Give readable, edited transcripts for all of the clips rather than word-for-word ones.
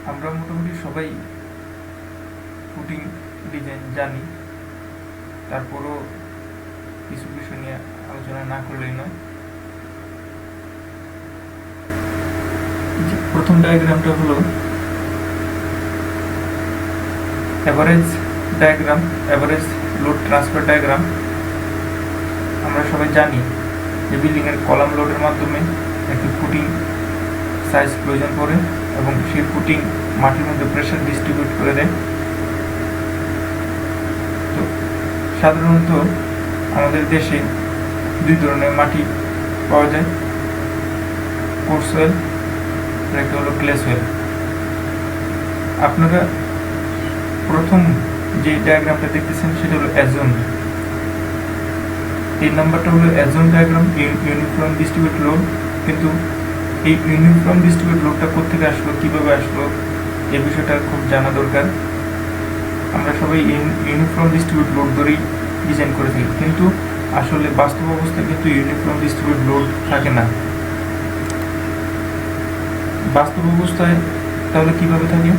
আমরা মোটামুটি সবাই ফুটিং ডিজাইন জানি, তারপরও কিছু বিষয় নিয়ে আলোচনা না করলেই নয়। প্রথম ডায়াগ্রামটা হলো average diagram, average load transfer diagram. আমরা সবাই জানি যে বিল্ডিংয়ের কলাম লোডের মাধ্যমে একটি ফুটিং সাইজ প্রয়োজন পড়ে এবং সেই ফুটিং মাটির মধ্যে প্রেশার ডিস্ট্রিবিউট করে দেয়। তো সাধারণত আমাদের দেশে দুই ধরনের মাটি পাওয়া যায়, কোর্স সয়েল, একটা হলো ক্লে সয়েল। আপনারা প্রথম যে ডায়াগ্রামটা দেখতেছেন সেটা হলো অ্যাজোন। এই নাম্বারটা হলো অ্যাজোন ডায়াগ্রাম, ইউনিফর্ম ডিস্ট্রিবিউট লোড। কিন্তু এই ইউনিফর্ম ডিস্ট্রিবিউট লোডটা কোথেকে আসলো, কীভাবে আসলো, এই বিষয়টা খুব জানা দরকার। আমরা সবাই ইউনিফর্ম ডিস্ট্রিবিউট লোড ধরেই ডিজাইন করে থাকি, কিন্তু আসলে বাস্তব অবস্থায় কিন্তু ইউনিফর্ম ডিস্ট্রিবিউট লোড থাকে না। বাস্তব অবস্থায় তাহলে কীভাবে থাকে?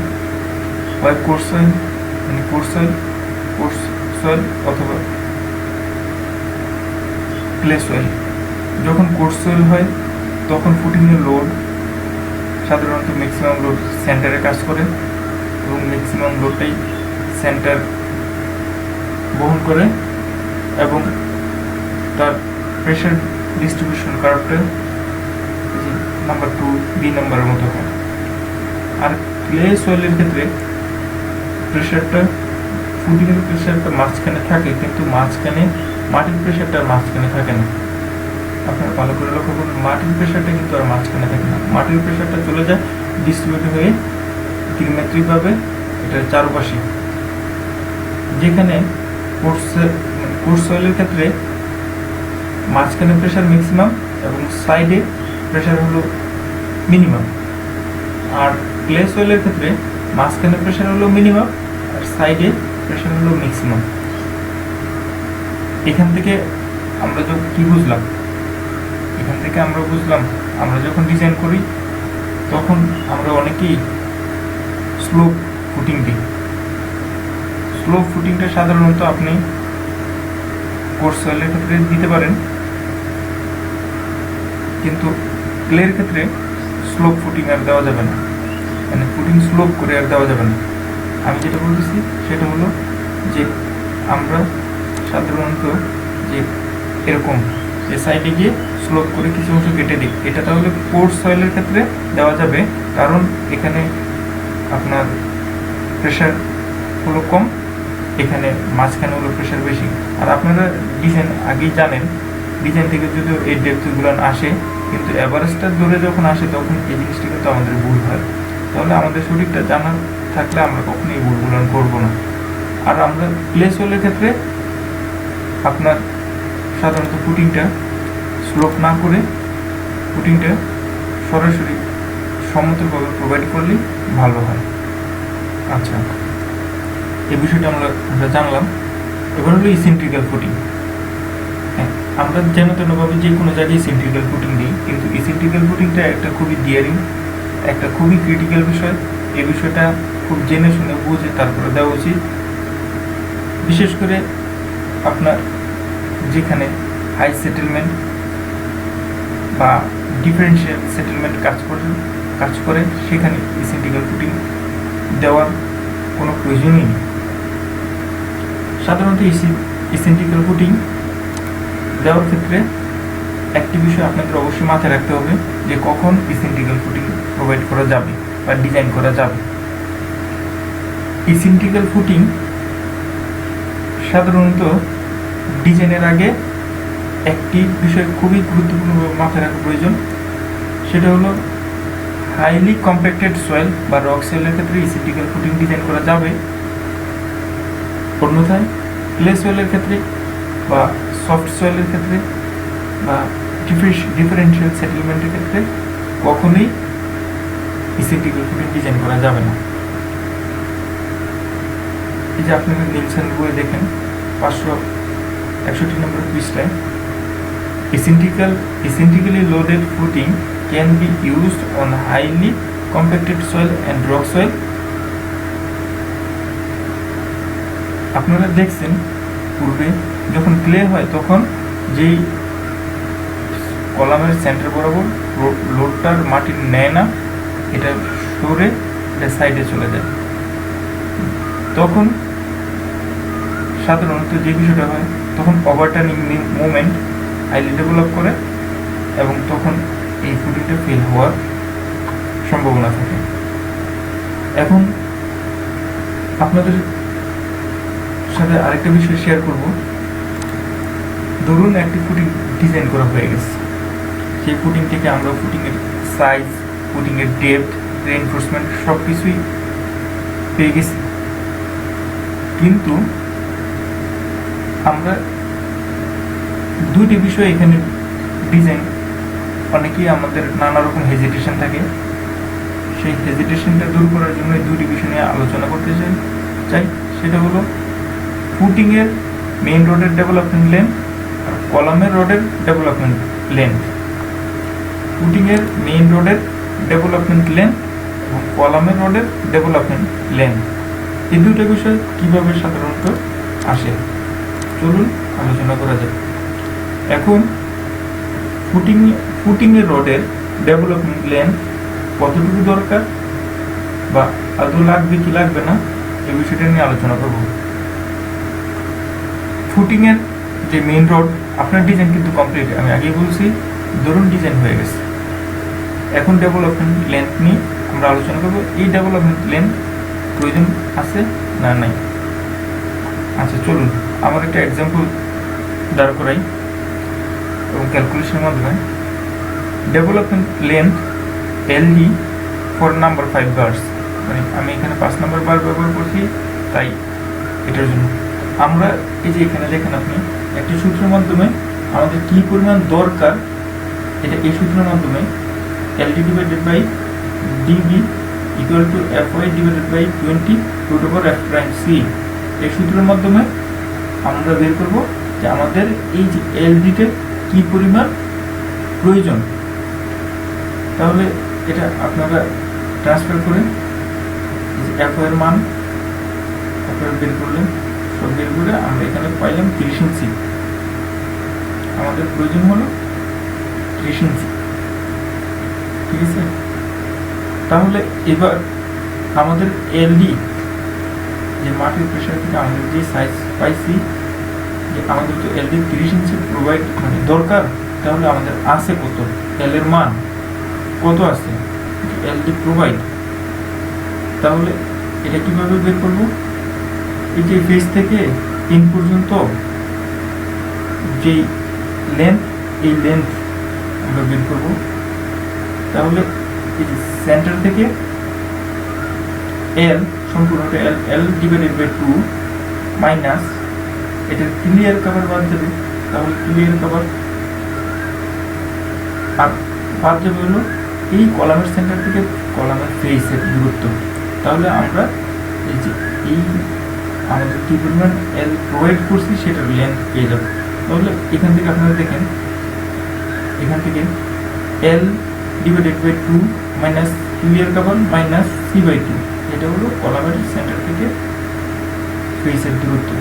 হয় কোর্স সয়েল, মানে কোর্স সয়েল অথবা ক্লে সয়েল। যখন কোর্স সয়েল হয় তখন ফুটিংয়ের লোড সাধারণত ম্যাক্সিমাম লোড সেন্টারে কাজ করে এবং ম্যাক্সিমাম লোডটাই সেন্টার বহন করে এবং তার প্রেশার ডিস্ট্রিবিউশন কার্ভটা নাম্বার 2 বি নাম্বারের মতো হয়। আর ক্লে সয়েলের ক্ষেত্রে প্রেশারটা, ফুটিংয়ের প্রেশারটা মাঝখানে থাকে, কিন্তু মাঝখানে মাটির প্রেশারটা মাঝখানে থাকে না। আপনারা ভালো করে লক্ষ্য করুন, মাটির প্রেশারটা কিন্তু আর মাঝখানে থাকে না। মাটির প্রেশারটা চলে যায় ডিস্ট্রিবিউট হয়ে ত্রিমাত্রিকভাবে এটার চারপাশে। যেখানে কোর্স সয়েলের ক্ষেত্রে মাঝখানে প্রেশার ম্যাক্সিমাম এবং সাইডে প্রেশার হলো মিনিমাম। আর ক্লে সয়েলের ক্ষেত্রে মাঝখানে প্রেশার হলো মিনিমাম আর সাইডে প্রেশার হলো ম্যাক্সিমাম। এখান থেকে আমরা কি বুঝলাম? এখান থেকে আমরা বুঝলাম, আমরা যখন ডিজাইন করি তখন আমরা অনেকেই স্লোপ ফুটিং দিই। স্লোপ ফুটিংটা সাধারণত আপনি কোর্স সয়েলের ক্ষেত্রে দিতে পারেন, কিন্তু ক্লের ক্ষেত্রে স্লোপ ফুটিং আর দেওয়া যাবে না, মানে ফুটিং স্লোপ করে আর দেওয়া যাবে না। আমি যেটা বলতেছি সেটা হলো যে আমরা সাধারণত যে এরকম যে সাইডে গিয়ে স্লোপ করে কিছু অংশ কেটে দিই, এটা তাহলে কোর্স সয়েলের ক্ষেত্রে দেওয়া যাবে, কারণ এখানে আপনার প্রেশার হলো কম, এখানে মাঝখানে হলো প্রেশার বেশি। আর আপনারা ডিজাইন আগেই জানেন, ডিজাইন থেকে যদিও এই ডেপথগুলো আসে, কিন্তু অ্যাভারেজটা ধরে যখন আসে তখন এই জিনিসটা কিন্তু আমাদের ভুল হয়। তাহলে আমাদের সঠিকটা জানা থাকলে আমরা কখনোই এই ভুলগুলো করবো না। আর আমরা ক্লে সয়েলের ক্ষেত্রে আপনার সাধারণত ফুটিংটা স্লোপ না করে ফুটিংটা সরাসরি সমতলভাবে প্রোভাইড করলেই ভালো হয়। আচ্ছা, এই বিষয়টা আমরা জানলাম। এবার হলো ইসেন্ট্রিক্যাল ফুটিং। হ্যাঁ, আমরা যেন তেনভাবে যে কোনো জায়গায় ইসেন্ট্রিক্যাল ফুটিং দিই, কিন্তু ইসেন্ট্রিক্যাল ফুটিংটা একটা খুবই ডিয়ারিং, একটা খুবই ক্রিটিক্যাল বিষয়। এই বিষয়টা খুব জেনে শুনে বুঝে তারপরে দেওয়া উচিত। বিশেষ করে আপনার যেখানে হাই সেটেলমেন্ট বা ডিফারেন্সিয়াল সেটেলমেন্ট কাজ করে সেখানে ইসেন্ট্রিক্যাল ফুটিং দেওয়ার কোনো প্রয়োজনই নেই। সাধারণত ইসেন্ট্রিক্যাল ফুটিং দেওয়ার ক্ষেত্রে একটি বিষয় আপনাদের অবশ্যই মাথায় রাখতে হবে, যে কখন ইসেন্ট্রিক্যাল ফুটিং প্রোভাইড করা যাবে বা ডিজাইন করা যাবে। ইসেন্ট্রিক্যাল ফুটিং সাধারণত ডিজাইনের আগে একটি বিষয় খুবই গুরুত্বপূর্ণভাবে মাথায় রাখা প্রয়োজন, সেটা হলো হাইলি কম্প্যাক্টেড সয়েল বা রক সয়েলের ক্ষেত্রে ইসেন্ট্রিক্যাল ফুটিং ডিজাইন করা যাবে। অন্যথায় ক্লে সয়েলের ক্ষেত্রে বা সফট সয়েলের ক্ষেত্রে বা ডিফারেন্সিয়াল সেটেলমেন্টের ক্ষেত্রে কখনোই ইসেন্ট্রিক্যাল ফুটিং ডিজাইন করা যাবে না। এই যে আপনারা নিলসন বইয়ে দেখেন 561 নম্বর পৃষ্ঠায়, essentially loaded footing can be used on highly compacted soil and rock soil. আপনারা দেখছেন পূর্বে যখন ক্লে হয় তখন যেই কলামের সেন্টার বরাবর লোডটার মাটি নেয় না, এটা সরে এটা সাইডে চলে যায়। তখন সাধারণত যে বিষয়টা হয়, তখন ওভারটার্নিং মুভমেন্ট হাইলি ডেভেলপ করে এবং তখন এই ফুটিংটা ফেল হওয়ার সম্ভাবনা থাকে। এখন আপনাদের সাথে আরেকটা বিষয় শেয়ার করব। ধরুন একটি ফুটিং ডিজাইন করা হয়ে গেছে, সেই ফুটিং থেকে আমরা ফুটিংয়ের সাইজ, ফুটিংয়ের ডেপথ, রেইনফোর্সমেন্ট সব কিছুই পেয়ে গেছি, কিন্তু আমরা দুটি বিষয় এখানে ডিজাইন, অনেকেই আমাদের নানা রকম হেজিটেশন থাকে, সেই হেজিটেশনটা দূর করার জন্য এই দুটি বিষয় নিয়ে আলোচনা করতে চাই। সেটা হলো ফুটিংয়ের মেইন রোডের ডেভেলপমেন্ট লেন্থ আর কলামের রোডের ডেভেলপমেন্ট লেন্থ। ফুটিংয়ের মেইন রোডের ডেভেলপমেন্ট লেন্থ এবং কলামের রোডের ডেভেলপমেন্ট লেন্থ, এই দুটো বিষয় কীভাবে সাধারণত আসে চলুন আলোচনা করা যায়। এখন ফুটিংয়ের রোডের ডেভেলপমেন্ট লেন্থ কতটুকু দরকার বা আদৌ লাগবে কি লাগবে না, এই বিষয়টা নিয়ে আলোচনা করব। ফুটিংয়ের যে মেইন রোড, আপনার ডিজাইন কিন্তু কমপ্লিট, আমি আগেই বলছি, ধরুন ডিজাইন হয়ে গেছে, এখন ডেভেলপমেন্ট লেন্থ নিয়ে আমরা আলোচনা করব। এই ডেভেলপমেন্ট লেন্থ প্রয়োজন আছে না নাই? আচ্ছা চলুন আমার একটা এক্সাম্পল দাঁড় করাই এবং ক্যালকুলেশনের মাধ্যমে। Development length LD for number 5 bars, মানে আমি এখানে 5 নাম্বার বার ব্যবহার করছি, তাই এটার জন্য আমরা এই যে এখানে দেখেন আপনি একটি সূত্রের মাধ্যমে আমাদের কি পরিমাণ দরকার, এটা এই সূত্রের মাধ্যমে LD divided by DB equal to FY divided by 20 root over F prime C, এই সূত্রের মাধ্যমে আমরা বের করব যে আমাদের এই যে এলডিতে কি পরিমাণ প্রয়োজন। তাহলে এটা আপনারা ট্রান্সফার করে এফ এর মান আপনারা বের করলেন, সব বের করে আমরা এখানে পাইলাম 30 ইঞ্চি। আমাদের প্রয়োজন হলো 30 ইঞ্চি, ঠিক আছে? তাহলে এবার আমাদের এলডি যে মাটির প্রেশার থেকে আমাদের যে সাইজ পাইছি, যে আমাদের তো এলডি 30 ইঞ্চি প্রোভাইড মানে দরকার, তাহলে আমাদের আছে কত, এল এর মান কত আছে এলডি প্রোভাইড। তাহলে এটা কিভাবে বের করব? এই যে ফেস থেকে ইন পর্যন্ত যে লেন্থ, এই লেন্থ আমরা বের করব। তাহলে এই যে সেন্টার থেকে এল সম্পূর্ণটা এল ডিভাইডেড বাই 2 মাইনাস এটা ক্লিয়ার কভার বাদ যাবে, তাহলে ক্লিয়ার কভার আর বাদ যাবে হলো এই কলামের সেন্টার থেকে কলামের ফেসের দূরত্ব। তাহলে আমরা এই যে এই আমাদের কি পরিমাণ এল প্রোভাইড করছি সেটার লেন্থ পেয়ে যাবো। তাহলে এখান থেকে আপনারা দেখেন, এখান থেকে L divided by 2 minus clear cover minus C by 2, এটা হলো কলামের সেন্টার থেকে ফেসের দূরত্ব।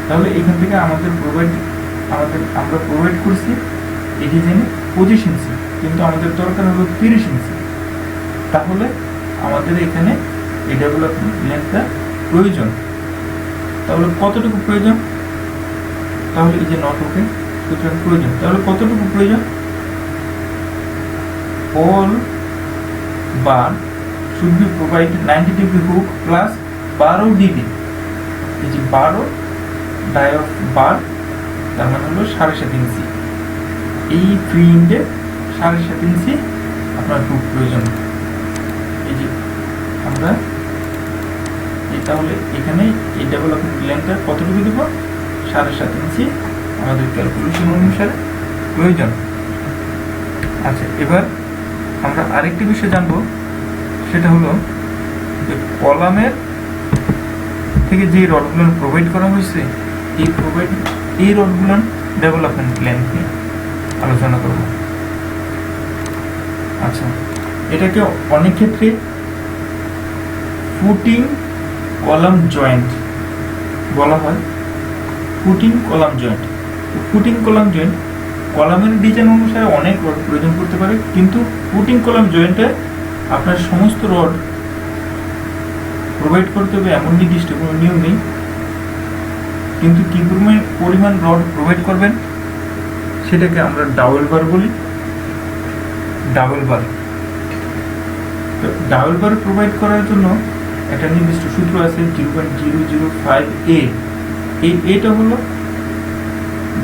তাহলে এখান থেকে আমরা প্রোভাইড করছি এই ডিজাইনে 25 ইঞ্চি, কিন্তু আমাদের দরকার হলো 30 ইঞ্চি। তাহলে আমাদের এখানে এই ডেভেলপমেন্ট লেন্থটা প্রয়োজন। তাহলে কতটুকু প্রয়োজন? তাহলে এই যে নট ওকে, সুতরাং প্রয়োজন। তাহলে কতটুকু প্রয়োজন? all bar should be provided 90 degree hook plus 12 dB। এই যে 12 ডাই অফ বার, তার মানে হলো 7.5 ইঞ্চি। এই ফ্রি ইন্ডে 7.5 ইঞ্চি আপনার হুক প্রয়োজন। এই যে আমরা তাহলে এখানে এই ডেভেলপমেন্ট লেন্থটা কতটুকু দেবো? 7.5 ইঞ্চি আমাদের ক্যালকুলেশন অনুসারে প্রয়োজন। আচ্ছা, এবার আমরা আরেকটি বিষয় জানবো, সেটা হলো যে কলামের থেকে যে রডগুলো প্রোভাইড করা হয়েছে, এই রডগুলোর ডেভেলপমেন্ট লেন্থ নিয়ে আলোচনা করব। আচ্ছা, এটাকে অনেক ক্ষেত্রে ফুটিং কলাম জয়েন্ট বলা হয়। Footing column joint, footing column joint কলামের ডিজাইন অনুসারে অনেক রড প্রয়োজন করতে পারে, কিন্তু ফুটিং কলাম জয়েন্টে আপনার সমস্ত রড প্রোভাইড করতে হবে এমন নির্দিষ্ট কোনো নিয়ম নেই, কিন্তু কি পরিমাণ রড প্রোভাইড করবেন সেটাকে আমরা ডাবল বার বলি। ডাবল বার, তো ডাবল বার প্রোভাইড করার জন্য একটা নির্দিষ্ট সূত্র আছে 0.005A। এই এটা হলো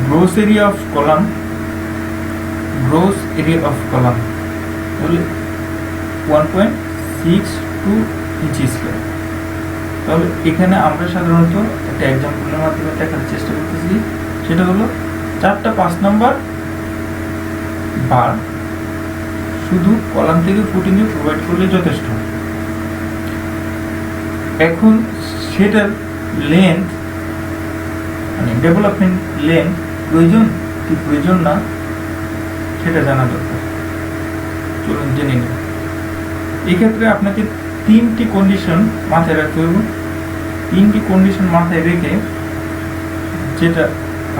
gross area of column, gross area of column তাহলে 1.62 ইঞ্চি স্কয়ার। তাহলে এখানে আমরা সাধারণত একটা এক্সাম্পলের মাধ্যমে দেখার চেষ্টা করতেছি, সেটা হলো 4টা 5 নাম্বার বার শুধু কলাম থেকে ফুটিংয়ে প্রোভাইড করলে যথেষ্ট। এখন সেটার লেন্থ মানে ডেভেলপমেন্ট লেন্থ প্রয়োজন কি প্রয়োজন না সেটা জানা দরকার। চলুন জেনে নিন। এক্ষেত্রে আপনাকে 3টি কন্ডিশন মাথায় রাখতে হবে। 3টি কন্ডিশন মাথায় রেখে যেটা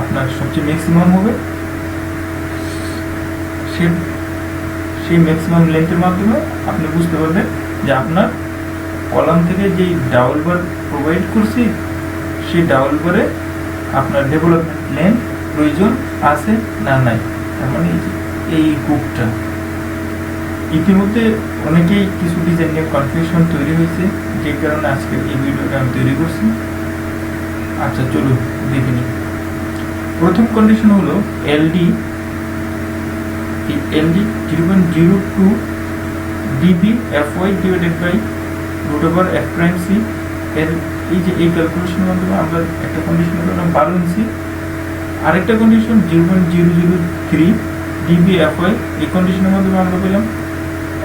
আপনার সবচেয়ে ম্যাক্সিমাম হবে সেই ম্যাক্সিমাম লেন্থের মাধ্যমে আপনি বুঝতে পারবেন যে আপনার কলাম থেকে যেই ডাবল বার প্রোভাইড করছি সেই ডাবল বারে আপনার ডেভেলপমেন্ট লেন্থ প্রয়োজন আছে না নাই। তার মানে এই গ্রুপটা ইতিমধ্যে অনেকেই কিছু ডিজাইন নিয়ে কনফিউশন তৈরি হয়েছে, যে কারণে আজকে এই ভিডিওটা আমি তৈরি করছি। আচ্ছা চলুন দেখে নিই। প্রথম কন্ডিশন হলো এলডি, এই LD 0.02 DB FY divided by root over F prime C. এর এই যে এই ক্যালকুলেশনের মাধ্যমে আমরা একটা কন্ডিশন পেলাম 12 ইঞ্চি, আরেকটা কন্ডিশন 0.003 ডিবি এফওয়াই, এই কন্ডিশনের মাধ্যমে আমরা পেলাম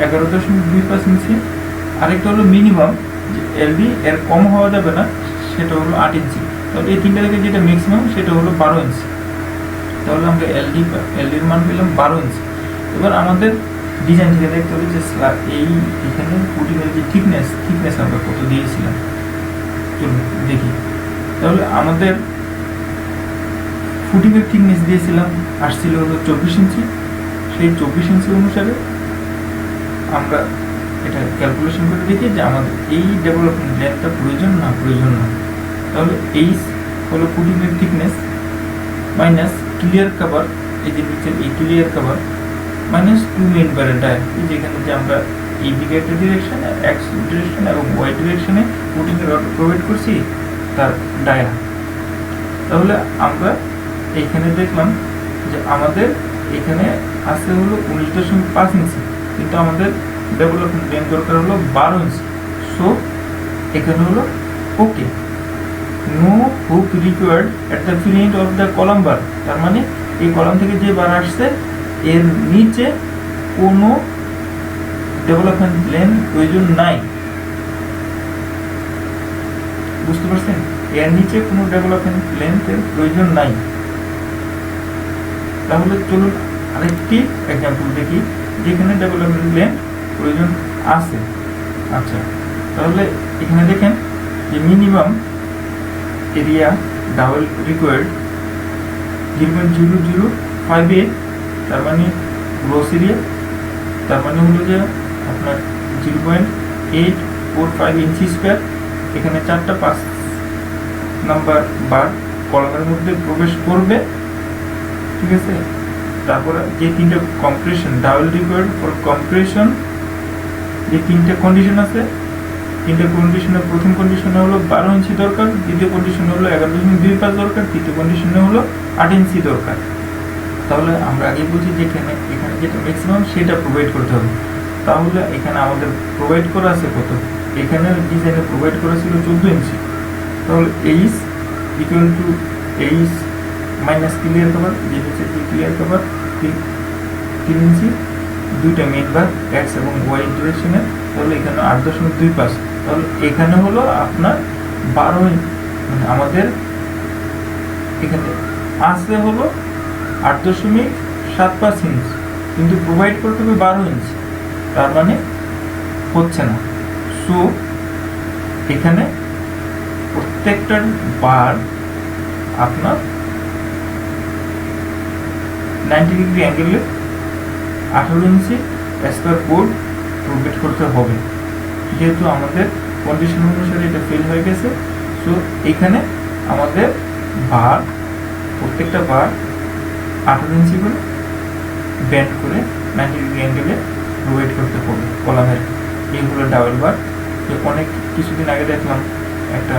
11.25 ইঞ্চি। আরেকটা হলো মিনিমাম যে এলডি এর কম হওয়া যাবে না, সেটা হলো 8 ইঞ্চি। তাহলে এই তিনটা থেকে যেটা ম্যাক্সিমাম সেটা হলো 12 ইঞ্চি। তাহলে আমরা এলডির মান পেলাম 12 ইঞ্চি। এবার আমাদের ডিজাইন থেকে দেখতে হবে যে এই এখানে ফুটিংয়ের যে থিকনেস আমরা কত দিয়েছিলাম। চলুন দেখি। তাহলে আমাদের ফুটিংয়ের থিকনেস দিয়েছিলাম আসছিল হলো 24 ইঞ্চি। সেই 24 ইঞ্চি অনুসারে আমরা এটা ক্যালকুলেশন করে দেখি যে আমাদের এই ডেভেলপমেন্ট লেন্থটা প্রয়োজন না। তাহলে এই হলো ফুটিংয়ের থিকনেস মাইনাস ক্লিয়ার কভার, এই যে নিচের এই ক্লিয়ার কভার মাইনাস 2 মেইন বারের ডায়া, এই যেখানে যে আমরা এই দিকে একটা ডিরেকশন এক্স ডিরেকশন এবং ওয়াই ডিরেকশনে ফুটিংয়ের রড প্রোভাইড করছি তার ডায়া। তাহলে আমরা এইখানে দেখলাম যে আমাদের এখানে আছে হলো 19.5 ইঞ্চি, কিন্তু আমাদের ডেভেলপমেন্ট লেন্থ দরকার হলো 12 ইঞ্চি। সো এখানে হলো okay, no hook required at the fill of the column bar. তার মানে এই কলাম থেকে যে বার আসছে এর নিচে কোনো ডেভেলপমেন্ট লেন্থ প্রয়োজন নাই। বুঝতে পারছেন? এর নিচে কোনো ডেভেলপমেন্ট লেন্থের প্রয়োজন নাই। তাহলে চলুন আরেকটি এক্সাম্পল দেখি যেখানে ডেভেলপমেন্ট লেন্থ প্রয়োজন আছে। আচ্ছা তাহলে এখানে দেখেন যে minimum area double required 0.005A, তার মানে গ্রোস এরিয়া, তার মানে হলো যে আপনার 0.845 ইঞ্চি স্কোয়ার। এখানে 4টা 5 নাম্বার বার কলামের মধ্যে প্রবেশ করবে, ঠিক আছে। তারপরে যে 3টা compression double required for compression, যে 3টা কন্ডিশন আছে, 3টা কন্ডিশনের প্রথম কন্ডিশনে হলো 12 ইঞ্চি দরকার, দ্বিতীয় কন্ডিশনে হলো 11.25 দরকার, তৃতীয় কন্ডিশনে হলো 8 ইঞ্চি দরকার। তাহলে আমরা আগে বলছি যে এখানে যেটা ম্যাক্সিমাম সেটা প্রোভাইড করতে হবে। তাহলে এখানে আমাদের প্রোভাইড করা আছে কত? এখানে ডিজাইনে প্রোভাইড করা ছিল 14 ইঞ্চি। তাহলে H equal to H minus clear cover, যে হচ্ছে ক্লিয়ার কভার 3 ইঞ্চি, 2টা মেইন বার এক্স এবং ওয়াই ডিরেকশনে। তাহলে এখানে 8.25। তাহলে এখানে হলো আপনার 12, মানে আমাদের এখানে আসলে হলো 8.75 ইঞ্চি, কিন্তু প্রোভাইড করতে হবে 12 ইঞ্চি। তার মানে হচ্ছে না। সো এখানে প্রত্যেকটার বার আপনার 90 ডিগ্রি অ্যাঙ্গেলে 18 ইঞ্চি স্কোয়ার বোর্ড রোটেট করতে হবে। যেহেতু আমাদের কন্ডিশন অনুসারে এটা ফেল হয়ে গেছে, সো এখানে আমাদের বার প্রত্যেকটা বার 18 ইঞ্চি করে ব্যান্ড করে 90 ডিগ্রি অ্যাঙ্গেলে রোটেট করতে হবে কলামের। এই হলো ডাবল বার। অনেক কিছুদিন আগে দেখলাম একটা